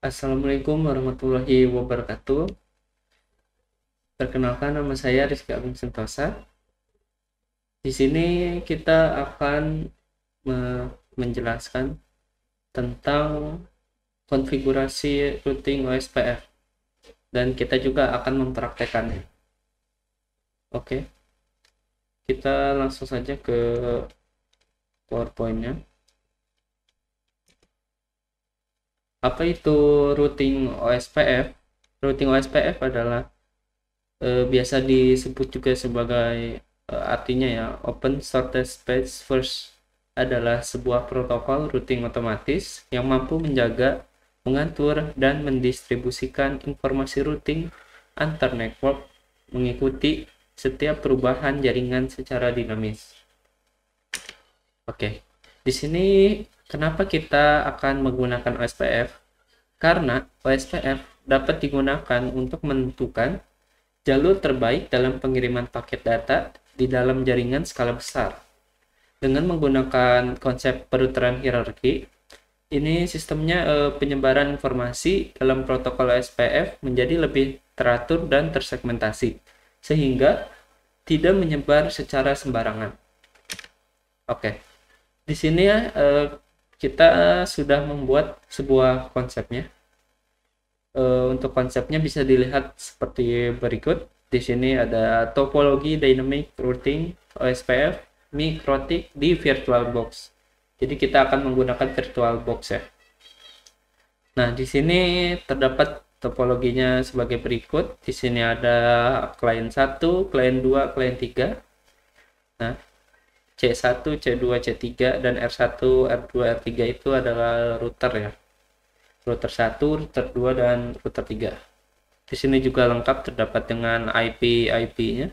Assalamualaikum warahmatullahi wabarakatuh. Perkenalkan, nama saya Rizky Agung Sentosa. Di sini kita akan menjelaskan tentang konfigurasi routing OSPF dan kita juga akan mempraktekannya. Oke, kita langsung saja ke PowerPoint-nya. Apa itu routing OSPF? Routing OSPF adalah biasa disebut juga sebagai artinya ya Open Shortest Path First, adalah sebuah protokol routing otomatis yang mampu menjaga, mengatur, dan mendistribusikan informasi routing antar network mengikuti setiap perubahan jaringan secara dinamis. Oke, di sini kenapa kita akan menggunakan OSPF? Karena OSPF dapat digunakan untuk menentukan jalur terbaik dalam pengiriman paket data di dalam jaringan skala besar. Dengan menggunakan konsep peruteran hierarki, ini sistemnya penyebaran informasi dalam protokol OSPF menjadi lebih teratur dan tersegmentasi, sehingga tidak menyebar secara sembarangan. Oke, di sini ya kita sudah membuat sebuah konsepnya. Untuk konsepnya bisa dilihat seperti berikut. Di sini ada topologi dynamic routing OSPF mikrotik di VirtualBox. Jadi kita akan menggunakan VirtualBox ya. Nah, di sini terdapat topologinya sebagai berikut. Di sini ada klien 1, klien 2, klien 3. Nah, C1, C2, C3 dan R1, R2, R3 itu adalah router ya. Router 1, router 2 dan router 3. Di sini juga lengkap terdapat dengan IP-nya,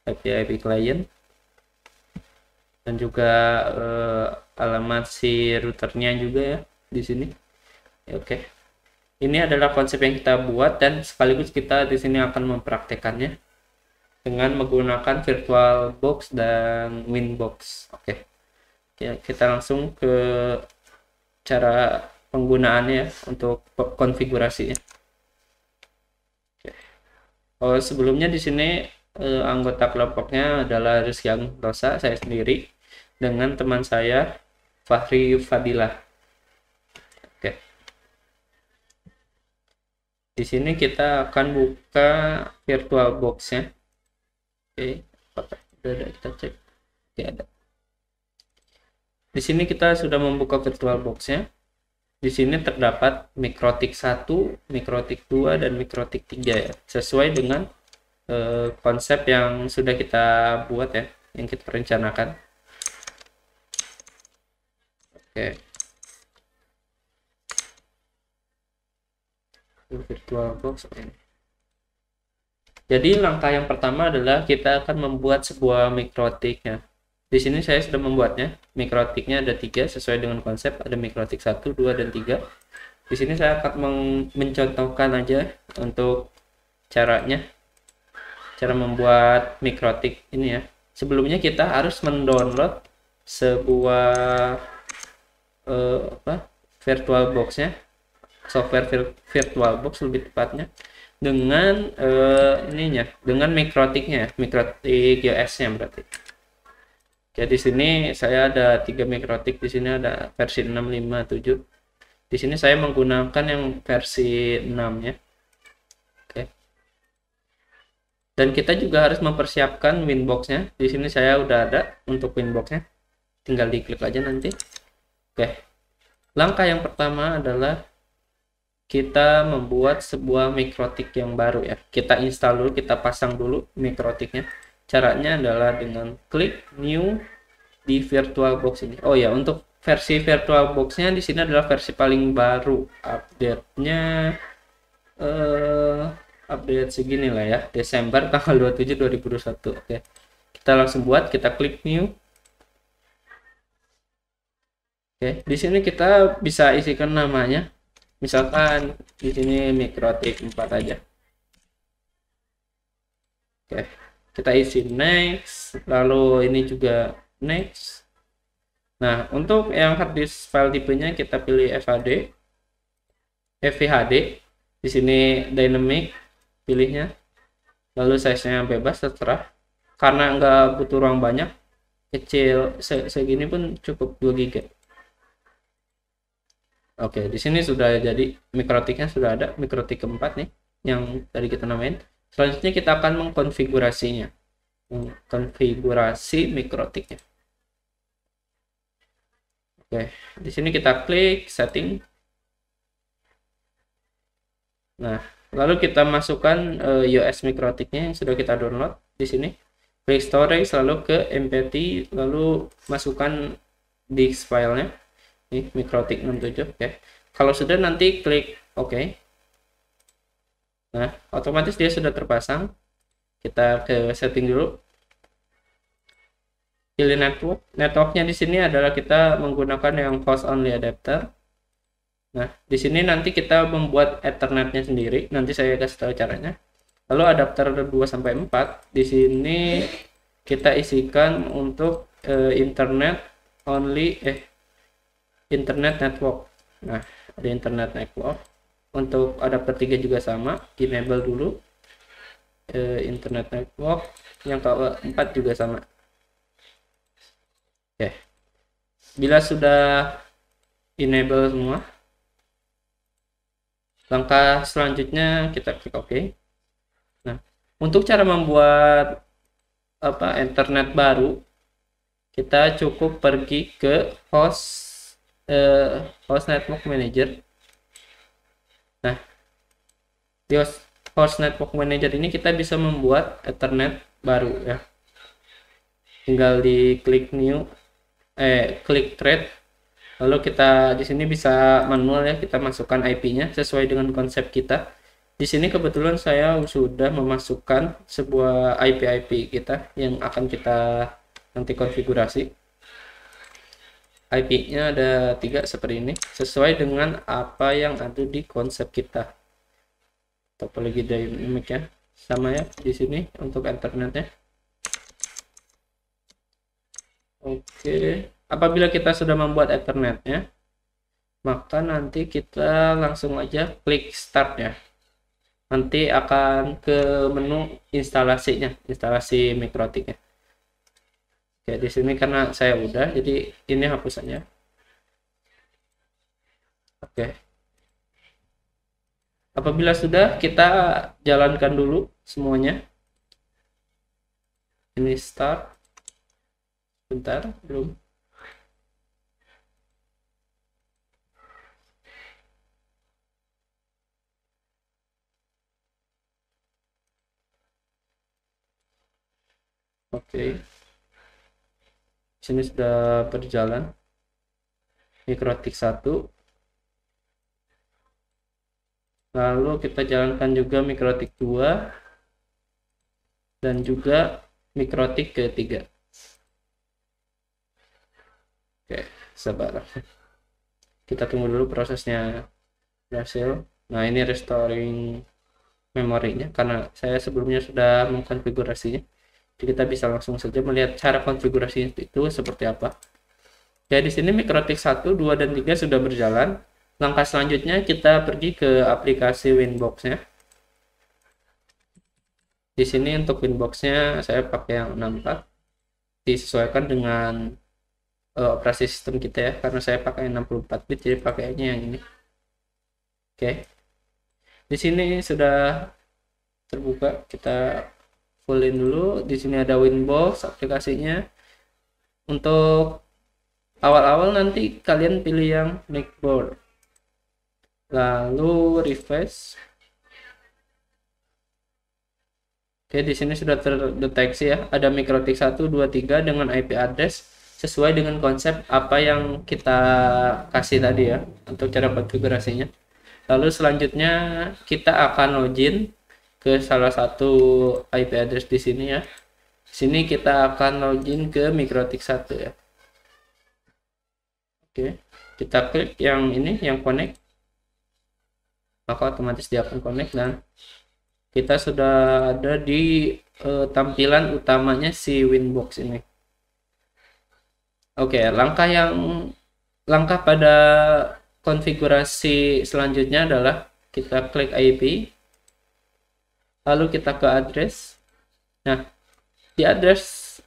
IP client, dan juga alamat si routernya juga ya di sini. Oke. Ini adalah konsep yang kita buat dan sekaligus kita di sini akan mempraktekannya dengan menggunakan VirtualBox dan Winbox. Oke. Kita langsung ke cara penggunaannya untuk konfigurasinya. Oh, sebelumnya di sini anggota kelompoknya adalah Rizky Agung Sentosa, saya sendiri, dengan teman saya Fahri Fadilah. Oke. Di sini kita akan buka VirtualBox-nya. Oke, apakah sudah ada, kita cek. Oke, ada. Di sini kita sudah membuka VirtualBox-nya. Di sini terdapat mikrotik 1, mikrotik 2, dan mikrotik 3 ya. Sesuai dengan konsep yang sudah kita buat ya, yang kita rencanakan. Oke. VirtualBox ini. Jadi langkah yang pertama adalah kita akan membuat sebuah mikrotik ya. Di sini saya sudah membuatnya. Mikrotiknya ada 3 sesuai dengan konsep, ada mikrotik 1, 2, dan 3. Di sini saya akan mencontohkan aja untuk caranya. Cara membuat mikrotik ini ya. Sebelumnya kita harus mendownload sebuah VirtualBox-nya, software VirtualBox lebih tepatnya, dengan ininya, dengan mikrotiknya, mikrotik US-nya berarti. Jadi di sini saya ada 3 mikrotik, di sini ada versi 6, 5, 7. Di sini saya menggunakan yang versi 6-nya. Oke. Dan kita juga harus mempersiapkan Winbox-nya. Di sini saya udah ada untuk Winbox-nya. Tinggal diklik aja nanti. Oke. Langkah yang pertama adalah kita membuat sebuah mikrotik yang baru ya. Kita install dulu, kita pasang dulu mikrotiknya. Caranya adalah dengan klik new di VirtualBox ini. Oh ya, untuk versi VirtualBox-nya di sini adalah versi paling baru. Update-nya update segini lah ya, Desember tanggal 27 2021. Oke. Kita langsung buat, kita klik new. Oke, di sini kita bisa isikan namanya. Misalkan di sini mikrotik 4 aja. Oke, kita isi next, lalu ini juga next. Nah, untuk yang harddisk file tipenya kita pilih FAD. FVHD. Di sini dynamic pilihnya, lalu size-nya bebas terserah, karena nggak butuh ruang banyak, kecil segini pun cukup 2 GB. Oke, di sini sudah jadi mikrotiknya, sudah ada mikrotik keempat nih yang tadi kita namain. Selanjutnya kita akan mengkonfigurasinya, konfigurasi mikrotiknya. Oke, di sini kita klik setting. Nah, lalu kita masukkan US mikrotiknya yang sudah kita download di sini. Klik storage, lalu ke mpt, lalu masukkan disk filenya. Ini mikrotik 67. Oke. Kalau sudah, nanti klik OK. Nah, otomatis dia sudah terpasang. Kita ke setting dulu. Pilih network. Networknya di sini adalah kita menggunakan yang host only adapter. Nah, di sini nanti kita membuat Ethernetnya sendiri. Nanti saya kasih tahu caranya. Lalu adapter 2 sampai 4 di sini kita isikan untuk internet only internet network. Nah, ada internet network. Untuk adapter 3 juga sama, enable dulu. Internet network yang keempat juga sama. Oke. Bila sudah enable semua, langkah selanjutnya kita klik OK. Nah, untuk cara membuat internet baru, kita cukup pergi ke host network manager. Nah, di host network manager ini kita bisa membuat Ethernet baru ya. Tinggal di klik new, klik thread. Lalu kita di sini bisa manual ya, kita masukkan IP-nya sesuai dengan konsep kita. Di sini kebetulan saya sudah memasukkan sebuah IP kita yang akan kita nanti konfigurasi. IP-nya ada 3 seperti ini, sesuai dengan apa yang ada di konsep kita. Topologi dynamic-nya sama ya di sini untuk internetnya. Oke, apabila kita sudah membuat Ethernetnya, maka nanti kita langsung aja klik start ya. Nanti akan ke menu instalasinya, instalasi mikrotiknya. Oke, di sini karena saya udah, jadi ini hapus saja. Oke. Apabila sudah, kita jalankan dulu semuanya. Ini start. Bentar, belum. Oke. Sini sudah berjalan. Mikrotik 1. Lalu kita jalankan juga mikrotik 2 dan juga mikrotik ketiga. Oke, sabar. Kita tunggu dulu prosesnya berhasil. Nah, ini restoring memorinya karena saya sebelumnya sudah mengkonfigurasinya. Jadi kita bisa langsung saja melihat cara konfigurasi itu seperti apa. Ya, di sini mikrotik 1, 2 dan 3 sudah berjalan. Langkah selanjutnya kita pergi ke aplikasi Winbox-nya. Di sini untuk Winbox-nya saya pakai yang 64. Disesuaikan dengan operasi sistem kita ya, karena saya pakai 64 bit jadi pakainya yang ini. Oke. Di sini sudah terbuka, kita fullin dulu. Di sini ada Winbox aplikasinya. Untuk awal-awal nanti kalian pilih yang Macboard. Lalu refresh. Oke, di sini sudah terdeteksi ya, ada mikrotik 1, 2, 3 dengan IP address sesuai dengan konsep apa yang kita kasih tadi ya untuk cara konfigurasinya. Lalu selanjutnya kita akan login ke salah satu IP address di sini ya. Di sini kita akan login ke mikrotik 1 ya. Oke, kita klik yang ini, yang connect. Maka otomatis dia akan connect dan kita sudah ada di tampilan utamanya si Winbox ini. Oke, langkah pada konfigurasi selanjutnya adalah kita klik IP, lalu kita ke address. Nah, di address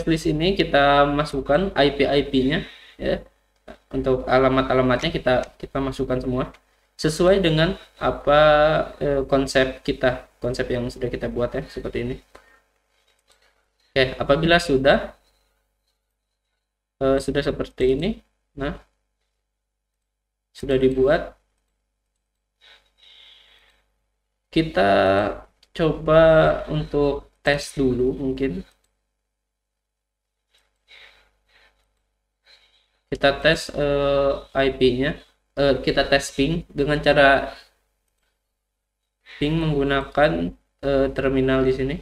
list ini kita masukkan IP-nya ya. Untuk alamat-alamatnya kita masukkan semua sesuai dengan apa konsep yang sudah kita buat ya, seperti ini. Oke, apabila sudah seperti ini, nah sudah dibuat, kita coba untuk tes dulu. Mungkin kita tes IP-nya, kita tes ping dengan cara ping menggunakan terminal di sini.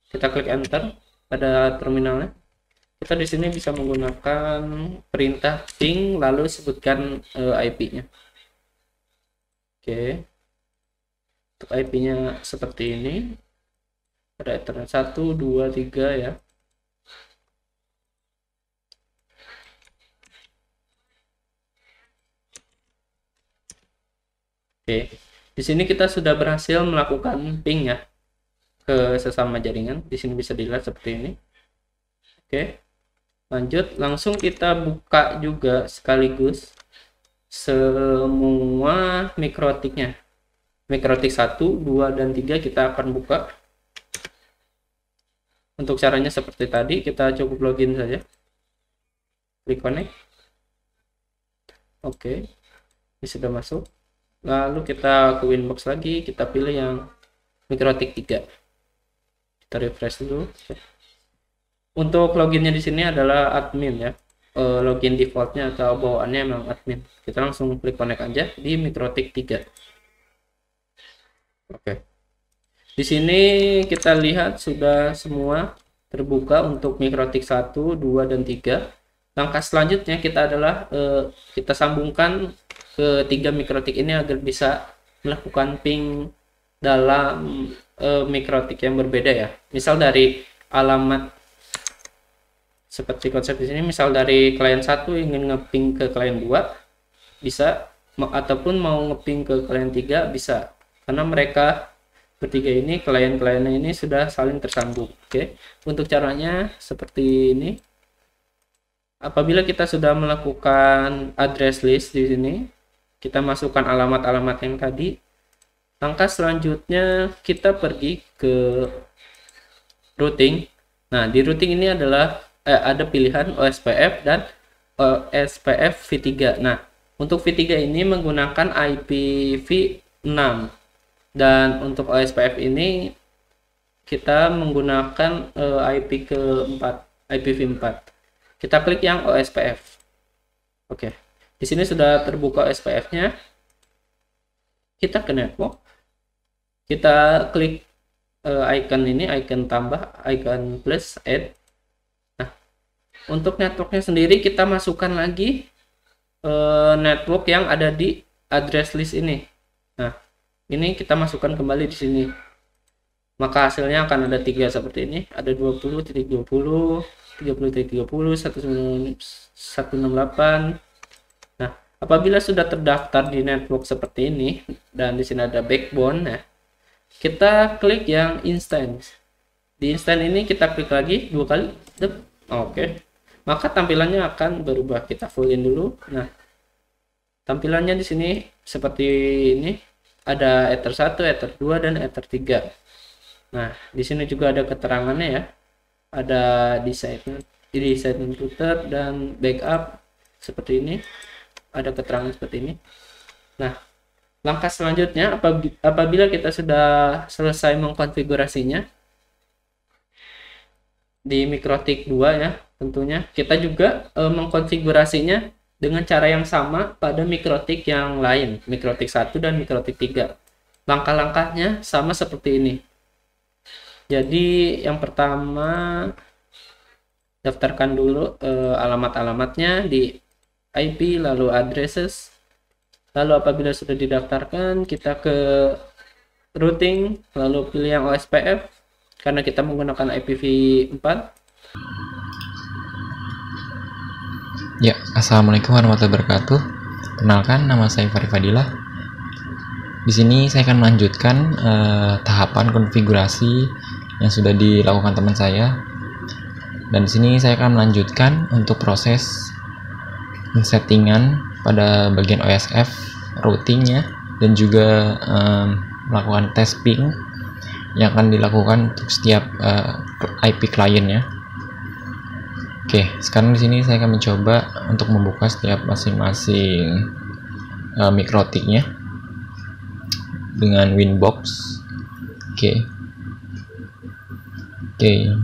Kita klik enter pada terminalnya. Kita di sini bisa menggunakan perintah ping lalu sebutkan IP-nya. Oke. Untuk IP-nya seperti ini. Ada Ethernet 1, 2, 3 ya. Oke. Di sini kita sudah berhasil melakukan ping ya ke sesama jaringan. Di sini bisa dilihat seperti ini. Oke. Lanjut, langsung kita buka juga sekaligus semua mikrotiknya. Mikrotik 1, 2, dan 3 kita akan buka. Untuk caranya seperti tadi, kita cukup login saja. Klik connect. Oke. Ini sudah masuk. Lalu kita ke Winbox lagi, kita pilih yang mikrotik 3. Kita refresh dulu. Untuk loginnya di sini adalah admin ya. Login defaultnya atau bawaannya memang admin. Kita langsung klik connect aja di mikrotik 3. Oke. Di sini kita lihat sudah semua terbuka untuk mikrotik 1, 2, dan 3. Langkah selanjutnya kita adalah kita sambungkan ke 3 mikrotik ini agar bisa melakukan ping dalam mikrotik yang berbeda ya. Misal dari alamat seperti konsep di sini, misal dari klien 1 ingin ngeping ke klien 2 bisa, ataupun mau ngeping ke klien 3 bisa, karena mereka bertiga ini, klien-kliennya ini sudah saling tersambung. Oke. Untuk caranya seperti ini. Apabila kita sudah melakukan address list di sini, kita masukkan alamat-alamat yang tadi. Langkah selanjutnya kita pergi ke routing. Nah, di routing ini adalah ada pilihan OSPF dan OSPF v3. Nah, untuk v3 ini menggunakan IPv6 dan untuk OSPF ini kita menggunakan IP ke-4, IPv4. Kita klik yang OSPF. Oke. Di sini sudah terbuka OSPF-nya. Kita ke network. Kita klik icon ini, icon tambah, icon plus, add. Nah, untuk networknya sendiri kita masukkan lagi network yang ada di address list ini. Nah, ini kita masukkan kembali di sini. Maka hasilnya akan ada 3 seperti ini. Ada 20, 20, 30, 168. Nah, apabila sudah terdaftar di network seperti ini dan di sini ada backbone ya, kita klik yang instance. Di instance ini kita klik lagi 2 kali. Oke. Maka tampilannya akan berubah. Kita fullin dulu. Nah, tampilannya di sini seperti ini. Ada Ether 1, Ether 2, dan Ether 3. Nah, di sini juga ada keterangannya ya. Ada design router dan backup seperti ini. Ada keterangan seperti ini. Nah, langkah selanjutnya apabila kita sudah selesai mengkonfigurasinya di mikrotik 2 ya, tentunya kita juga mengkonfigurasinya dengan cara yang sama pada mikrotik yang lain, mikrotik 1 dan mikrotik 3. Langkah-langkahnya sama seperti ini. Jadi yang pertama, daftarkan dulu alamat-alamatnya di IP, lalu addresses. Lalu apabila sudah didaftarkan, kita ke routing, lalu pilih yang OSPF karena kita menggunakan IPv4. Ya, assalamualaikum warahmatullahi wabarakatuh. Kenalkan, nama saya Fari Fadilah. Di sini saya akan melanjutkan tahapan konfigurasi yang sudah dilakukan teman saya. Dan di sini saya akan melanjutkan untuk proses settingan pada bagian OSF, routingnya, dan juga melakukan tes ping yang akan dilakukan untuk setiap IP kliennya. Oke, sekarang di sini saya akan mencoba untuk membuka setiap masing-masing mikrotiknya dengan Winbox. Oke,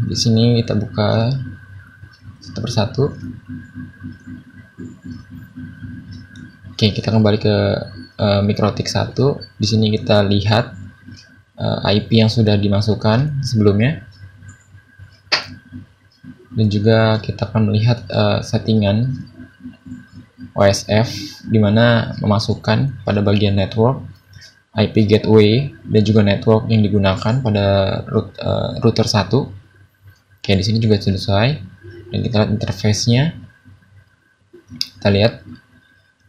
di sini kita buka satu persatu. Oke, kita kembali ke mikrotik 1. Di sini kita lihat IP yang sudah dimasukkan sebelumnya. Dan juga kita akan melihat settingan OSF di mana memasukkan pada bagian network, IP gateway, dan juga network yang digunakan pada router 1. Oke, di sini juga selesai. Dan kita lihat interface-nya. Kita lihat.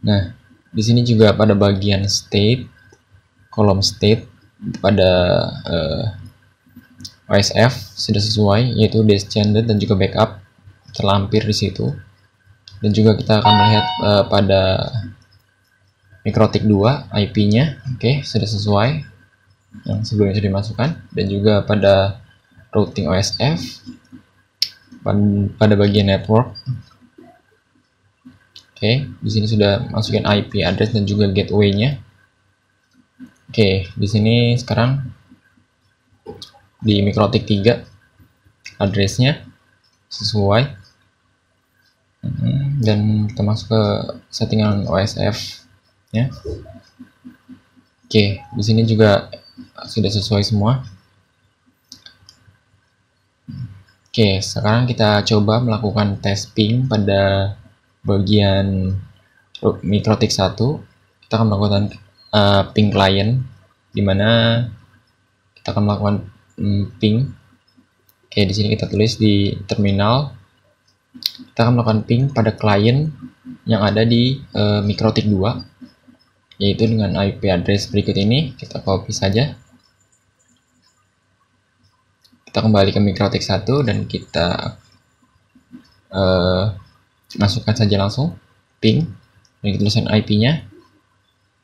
Nah, di sini juga pada bagian state, kolom state pada OSF sudah sesuai, yaitu descended dan juga backup terlampir di situ. Dan juga kita akan melihat pada mikrotik 2 IP-nya, oke, sudah sesuai yang sebelumnya sudah dimasukkan. Dan juga pada routing OSF pada bagian network. Oke, di sini sudah masukin IP address dan juga gateway-nya. Oke, di sini sekarang di mikrotik 3 address-nya sesuai. Dan kita masuk ke settingan OSF ya. Oke, di sini juga sudah sesuai semua. Oke, sekarang kita coba melakukan tes ping pada bagian mikrotik 1. Kita akan melakukan ping client, dimana kita akan melakukan ping. Oke, di sini kita tulis di terminal. Kita akan melakukan ping pada klien yang ada di mikrotik 2, yaitu dengan IP address berikut ini. Kita copy saja. Kita kembali ke mikrotik 1 dan kita masukkan saja langsung ping dan kita tuliskan IP-nya.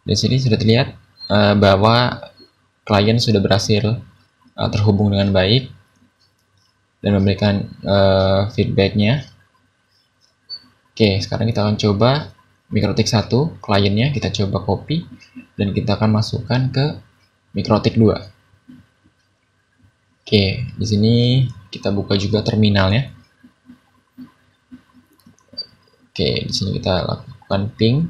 Di sini sudah terlihat bahwa klien sudah berhasil terhubung dengan baik dan memberikan feedbacknya. Oke, sekarang kita akan coba mikrotik 1 kliennya, kita coba copy dan kita akan masukkan ke mikrotik 2. Oke, di sini kita buka juga terminalnya. Oke, di sini kita lakukan ping.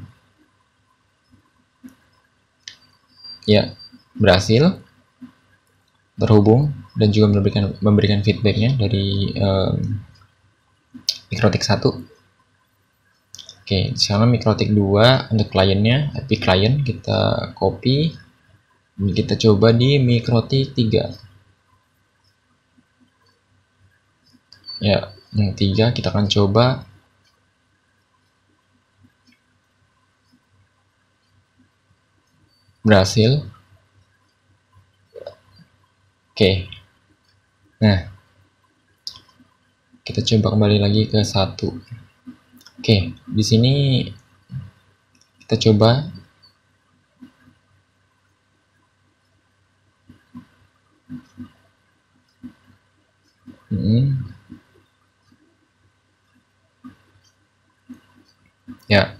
Ya, berhasil terhubung dan juga memberikan feedbacknya dari mikrotik 1. Oke, sekarang mikrotik 2 untuk kliennya, IP client kita copy. Kita coba di mikrotik 3. Ya, yang 3 kita akan coba berhasil. Oke. Nah, kita coba kembali lagi ke 1. Oke, di sini kita coba ya.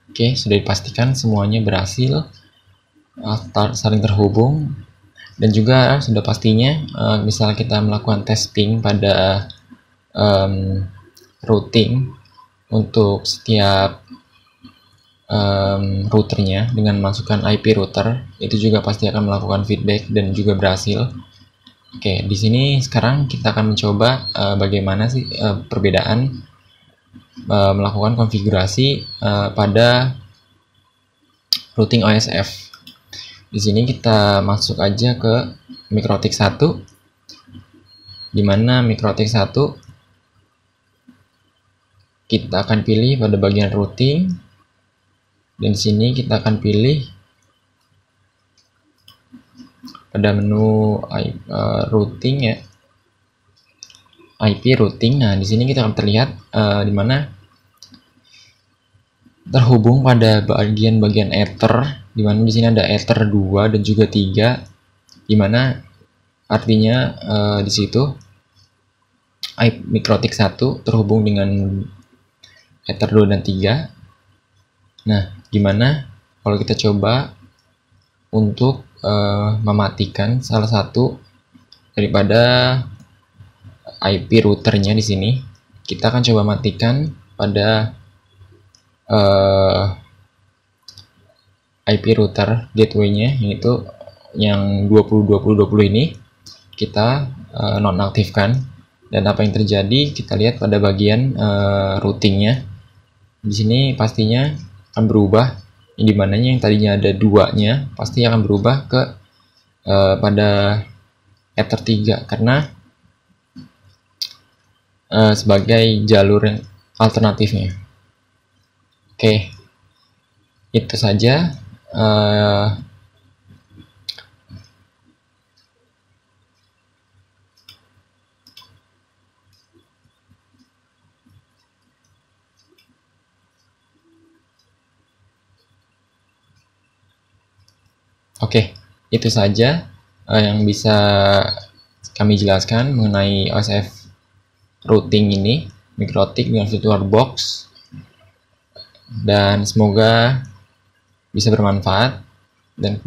Oke, sudah dipastikan semuanya berhasil saling terhubung. Dan juga sudah pastinya misalnya kita melakukan tes ping pada routing untuk setiap routernya dengan masukkan IP router, itu juga pasti akan melakukan feedback dan juga berhasil. Oke, di sini sekarang kita akan mencoba bagaimana sih perbedaan melakukan konfigurasi pada routing OSF. Di sini kita masuk aja ke mikrotik 1, di mana mikrotik 1 kita akan pilih pada bagian routing. Dan di sini kita akan pilih pada menu routing ya, IP routing. Nah, di sini kita akan terlihat di mana terhubung pada bagian-bagian Ether, di mana di sini ada Ether 2 dan juga 3, di mana artinya di situ IP MikroTik 1 terhubung dengan Ether 2 dan 3. Nah, gimana kalau kita coba untuk mematikan salah satu daripada IP routernya di sini. Kita akan coba matikan pada IP router gateway-nya, yaitu yang 20 ini kita nonaktifkan. Dan apa yang terjadi kita lihat pada bagian routingnya. Di sini pastinya akan berubah, di mananya yang tadinya ada 2-nya pasti akan berubah ke pada Ether 3 karena sebagai jalur yang alternatifnya. Oke, itu saja. Oke, itu saja yang bisa kami jelaskan mengenai OSF routing ini, MikroTik dengan VirtualBox. Dan semoga bisa bermanfaat, dan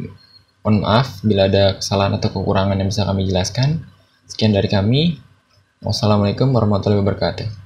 mohon maaf bila ada kesalahan atau kekurangan yang bisa kami jelaskan. Sekian dari kami. Wassalamualaikum warahmatullahi wabarakatuh.